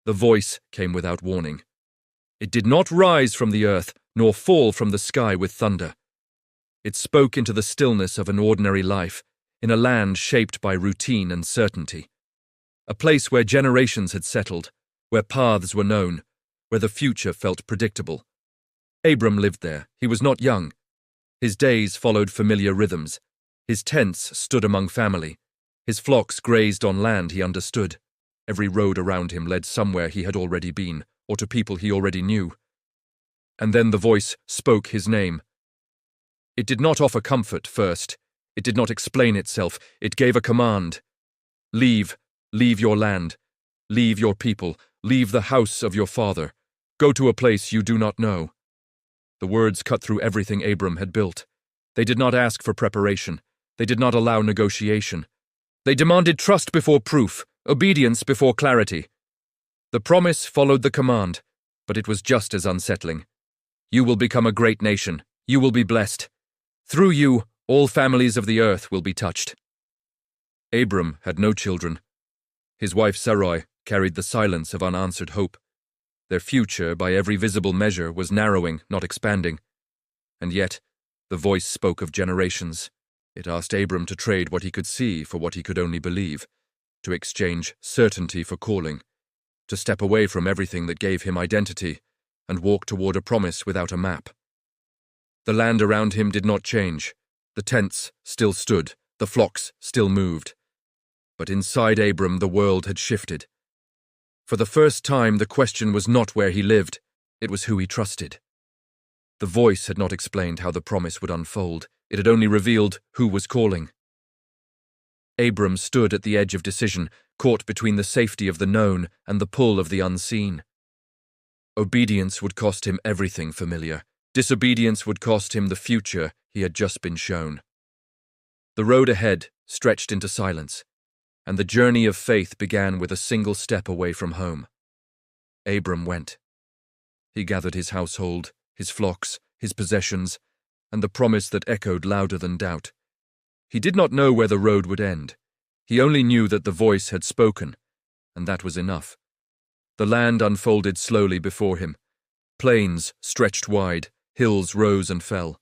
The voice came without warning. It did not rise from the earth, nor fall from the sky with thunder. It spoke into the stillness of an ordinary life, in a land shaped by routine and certainty. A place where generations had settled, where paths were known, where the future felt predictable. Abram lived there. He was not young. His days followed familiar rhythms. His tents stood among family. His flocks grazed on land he understood. Every road around him led somewhere he had already been, or to people he already knew. And then the voice spoke his name. It did not offer comfort first. It did not explain itself. It gave a command. Leave your land. Leave your people. Leave the house of your father. Go to a place you do not know. The words cut through everything Abram had built. They did not ask for preparation. They did not allow negotiation. They demanded trust before proof, obedience before clarity. The promise followed the command, but it was just as unsettling. You will become a great nation. You will be blessed. Through you, all families of the earth will be touched. Abram had no children. His wife Sarai carried the silence of unanswered hope. Their future, by every visible measure, was narrowing, not expanding. And yet, the voice spoke of generations. It asked Abram to trade what he could see for what he could only believe, to exchange certainty for calling, to step away from everything that gave him identity and walk toward a promise without a map. The land around him did not change. The tents still stood, the flocks still moved. But inside Abram the world had shifted. For the first time, the question was not where he lived, it was who he trusted. The voice had not explained how the promise would unfold, it had only revealed who was calling. Abram stood at the edge of decision, caught between the safety of the known and the pull of the unseen. Obedience would cost him everything familiar. Disobedience would cost him the future he had just been shown. The road ahead stretched into silence, and the journey of faith began with a single step away from home. Abram went. He gathered his household, his flocks, his possessions, and the promise that echoed louder than doubt. He did not know where the road would end. He only knew that the voice had spoken, and that was enough. The land unfolded slowly before him. Plains stretched wide, hills rose and fell.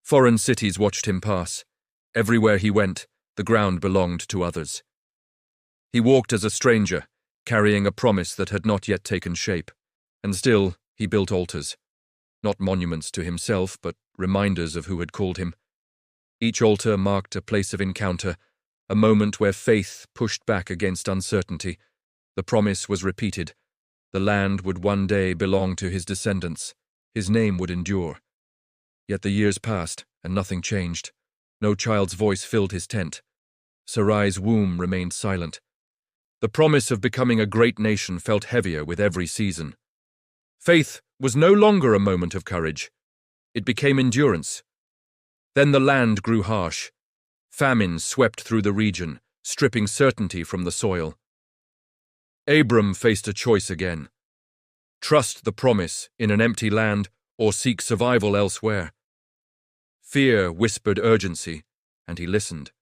Foreign cities watched him pass. Everywhere he went, the ground belonged to others. He walked as a stranger, carrying a promise that had not yet taken shape, and still he built altars. Not monuments to himself, but reminders of who had called him. Each altar marked a place of encounter, a moment where faith pushed back against uncertainty. The promise was repeated. The land would one day belong to his descendants. His name would endure. Yet the years passed, and nothing changed. No child's voice filled his tent. Sarai's womb remained silent. The promise of becoming a great nation felt heavier with every season. Faith was no longer a moment of courage. It became endurance. Then the land grew harsh. Famine swept through the region, stripping certainty from the soil. Abram faced a choice again. Trust the promise in an empty land or seek survival elsewhere. Fear whispered urgency, and he listened.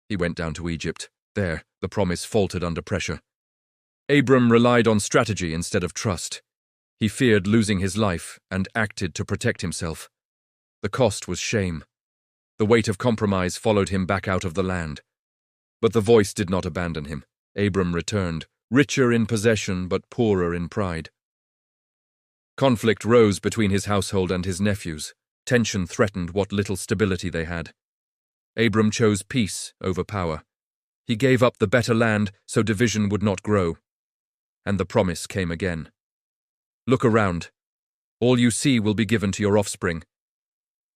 He went down to Egypt. There, the promise faltered under pressure. Abram relied on strategy instead of trust. He feared losing his life and acted to protect himself. The cost was shame. The weight of compromise followed him back out of the land. But the voice did not abandon him. Abram returned, richer in possession but poorer in pride. Conflict rose between his household and his nephews. Tension threatened what little stability they had. Abram chose peace over power. He gave up the better land so division would not grow. And the promise came again. Look around. All you see will be given to your offspring.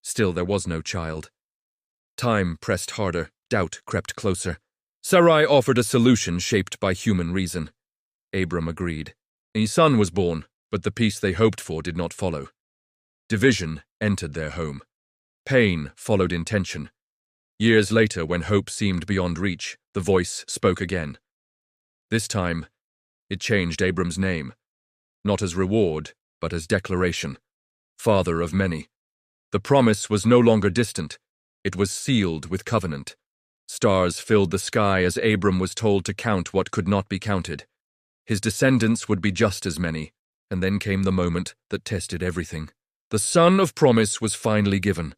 Still there was no child. Time pressed harder, doubt crept closer. Sarai offered a solution shaped by human reason. Abram agreed. A son was born, but the peace they hoped for did not follow. Division entered their home. Pain followed intention. Years later, when hope seemed beyond reach, the voice spoke again. This time, it changed Abram's name, not as reward, but as declaration. Father of many. The promise was no longer distant. It was sealed with covenant. Stars filled the sky as Abram was told to count what could not be counted. His descendants would be just as many, and then came the moment that tested everything. The son of promise was finally given.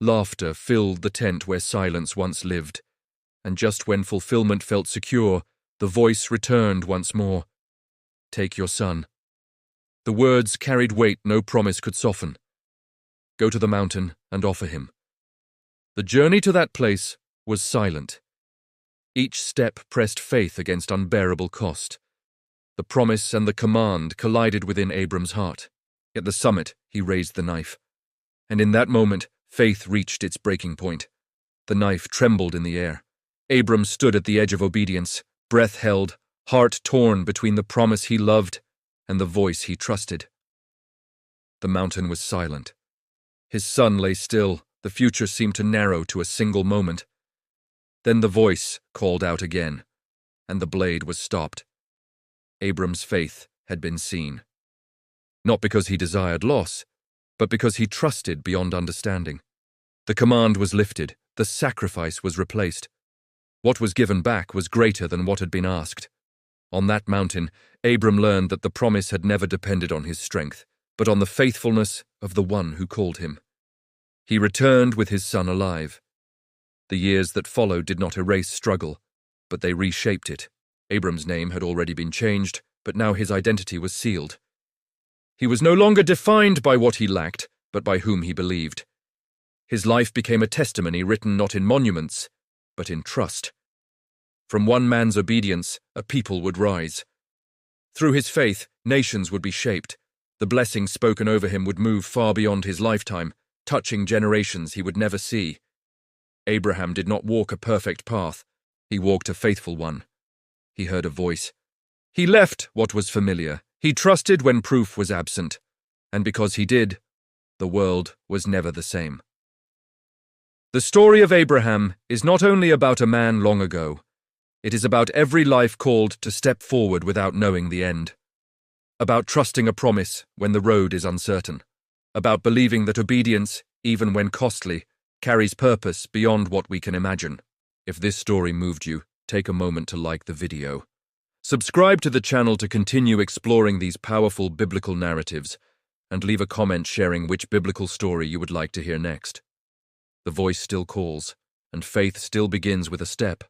Laughter filled the tent where silence once lived, and just when fulfillment felt secure, the voice returned once more. Take your son. The words carried weight no promise could soften. Go to the mountain and offer him. The journey to that place was silent. Each step pressed faith against unbearable cost. The promise and the command collided within Abram's heart. At the summit, he raised the knife. And in that moment, faith reached its breaking point. The knife trembled in the air. Abram stood at the edge of obedience, breath held, heart torn between the promise he loved and the voice he trusted. The mountain was silent. His son lay still. The future seemed to narrow to a single moment. Then the voice called out again, and the blade was stopped. Abram's faith had been seen. Not because he desired loss, but because he trusted beyond understanding. The command was lifted, the sacrifice was replaced. What was given back was greater than what had been asked. On that mountain, Abram learned that the promise had never depended on his strength, but on the faithfulness of the one who called him. He returned with his son alive. The years that followed did not erase struggle, but they reshaped it. Abram's name had already been changed, but now his identity was sealed. He was no longer defined by what he lacked, but by whom he believed. His life became a testimony written not in monuments, but in trust. From one man's obedience, a people would rise. Through his faith, nations would be shaped. The blessings spoken over him would move far beyond his lifetime, touching generations he would never see. Abraham did not walk a perfect path. He walked a faithful one. He heard a voice. He left what was familiar. He trusted when proof was absent. And because he did, the world was never the same. The story of Abraham is not only about a man long ago. It is about every life called to step forward without knowing the end. About trusting a promise when the road is uncertain. About believing that obedience, even when costly, carries purpose beyond what we can imagine. If this story moved you, take a moment to like the video. Subscribe to the channel to continue exploring these powerful biblical narratives, and leave a comment sharing which biblical story you would like to hear next. The voice still calls, and faith still begins with a step.